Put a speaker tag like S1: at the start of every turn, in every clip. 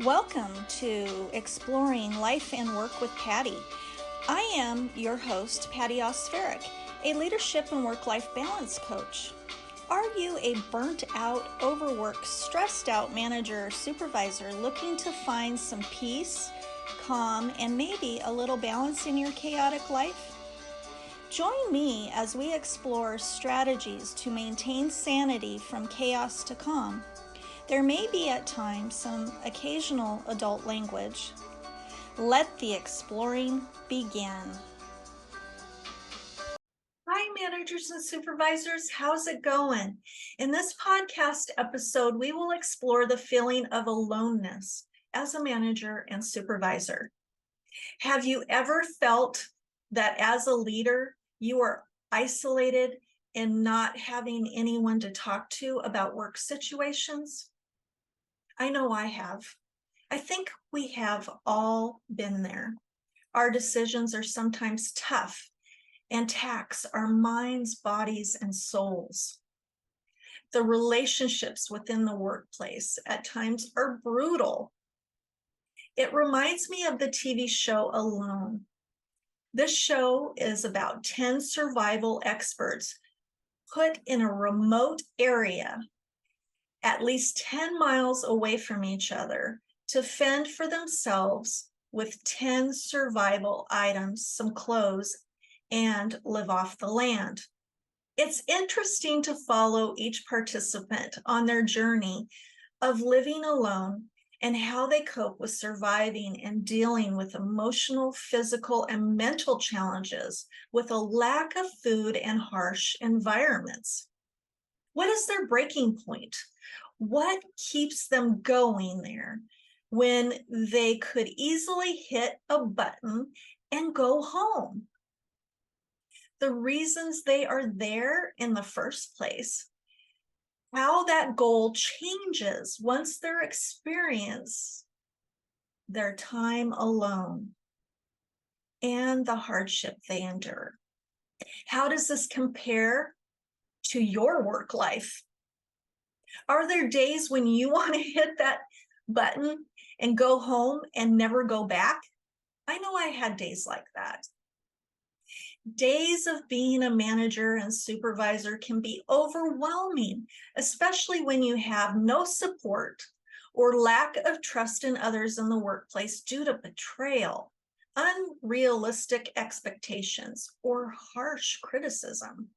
S1: Welcome to Exploring Life and Work with Patti. I am your host, Patti Oskvarek, a leadership and work-life balance coach. Are you a burnt out, overworked, stressed out manager or supervisor looking to find some peace, calm, and maybe a little balance in your chaotic life? Join me as we explore strategies to maintain sanity from chaos to calm. There may be at times some occasional adult language. Let the exploring begin. Hi, managers and supervisors. How's it going? In this podcast episode, we will explore the feeling of aloneness as a manager and supervisor. Have you ever felt that as a leader, you are isolated and not having anyone to talk to about work situations? I know I have. I think we have all been there. Our decisions are sometimes tough and tax our minds, bodies, and souls. The relationships within the workplace at times are brutal. It reminds me of the TV show Alone. This show is about 10 survival experts put in a remote area at least 10 miles away from each other to fend for themselves with 10 survival items, some clothes, and live off the land. It's interesting to follow each participant on their journey of living alone and how they cope with surviving and dealing with emotional, physical, and mental challenges with a lack of food and harsh environments. What is their breaking point? What keeps them going there when they could easily hit a button and go home? The reasons they are there in the first place, how that goal changes once they experience their time alone, and the hardship they endure. How does this compare to your work life? Are there days when you want to hit that button and go home and never go back? I know I had days like that. Days of being a manager and supervisor can be overwhelming, especially when you have no support or lack of trust in others in the workplace due to betrayal, unrealistic expectations, or harsh criticism.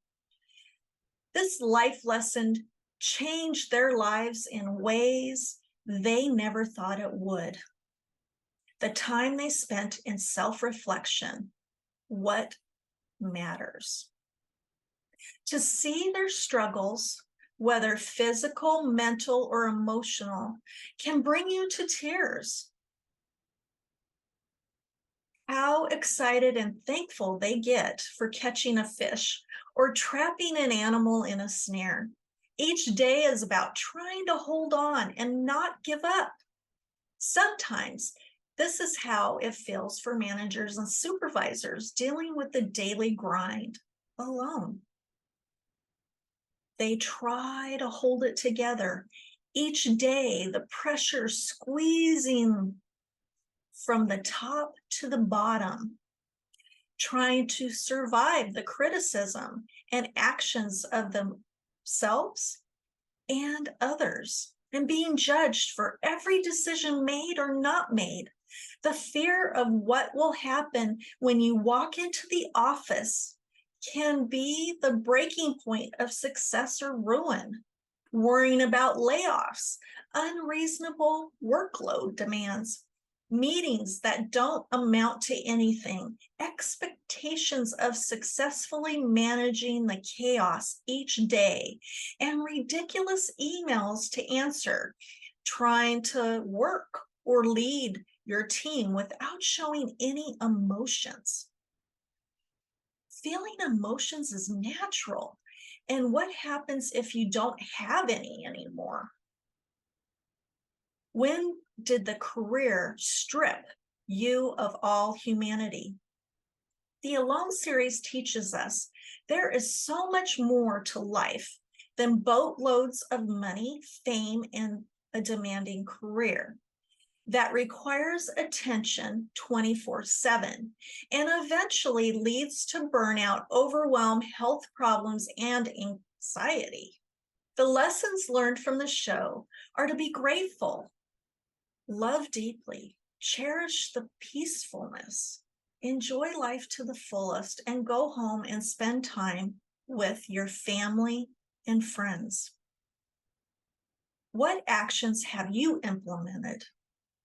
S1: This life lesson changed their lives in ways they never thought it would. The time they spent in self-reflection, what matters? To see their struggles, whether physical, mental, or emotional, can bring you to tears. How excited and thankful they get for catching a fish or trapping an animal in a snare. Each day is about trying to hold on and not give up. Sometimes this is how it feels for managers and supervisors dealing with the daily grind alone. They try to hold it together. Each day, the pressure squeezing from the top to the bottom, trying to survive the criticism and actions of themselves and others, and being judged for every decision made or not made. The fear of what will happen when you walk into the office can be the breaking point of success or ruin. Worrying about layoffs, unreasonable workload demands, meetings that don't amount to anything, expectations of successfully managing the chaos each day, and ridiculous emails to answer, trying to work or lead your team without showing any emotions. Feeling emotions is natural. And what happens if you don't have any anymore? When did the career strip you of all humanity? The Alone series teaches us there is so much more to life than boatloads of money, fame, and a demanding career. that requires attention 24/7 and eventually leads to burnout, overwhelm, health problems, and anxiety. The lessons learned from the show are to be grateful, love deeply, cherish the peacefulness, enjoy life to the fullest, and go home and spend time with your family and friends. What actions have you implemented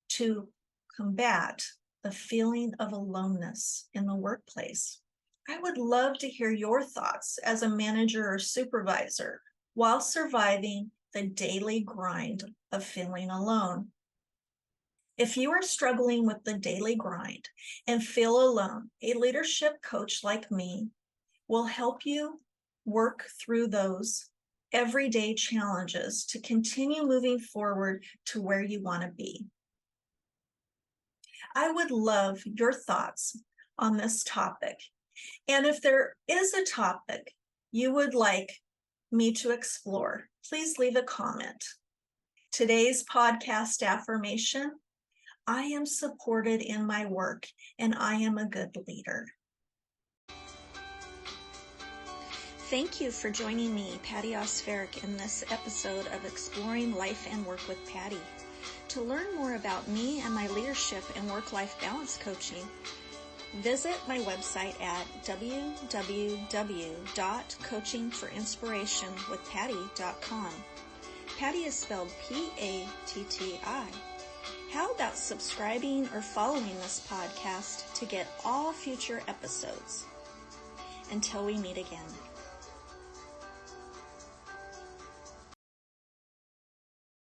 S1: to combat the feeling of aloneness in the workplace? I would love to hear your thoughts as a manager or supervisor while surviving the daily grind of feeling alone. If you are struggling with the daily grind and feel alone, a leadership coach like me will help you work through those everyday challenges to continue moving forward to where you want to be. I would love your thoughts on this topic. And if there is a topic you would like me to explore, please leave a comment. Today's podcast affirmation: I am supported in my work and I am a good leader. Thank you for joining me, Patti Oskvarek, in this episode of Exploring Life and Work with Patti. To learn more about me and my leadership and work-life balance coaching, visit my website at www.coachingforinsp.com. Patti is spelled Patti. How about subscribing or following this podcast to get all future episodes? Until we meet again.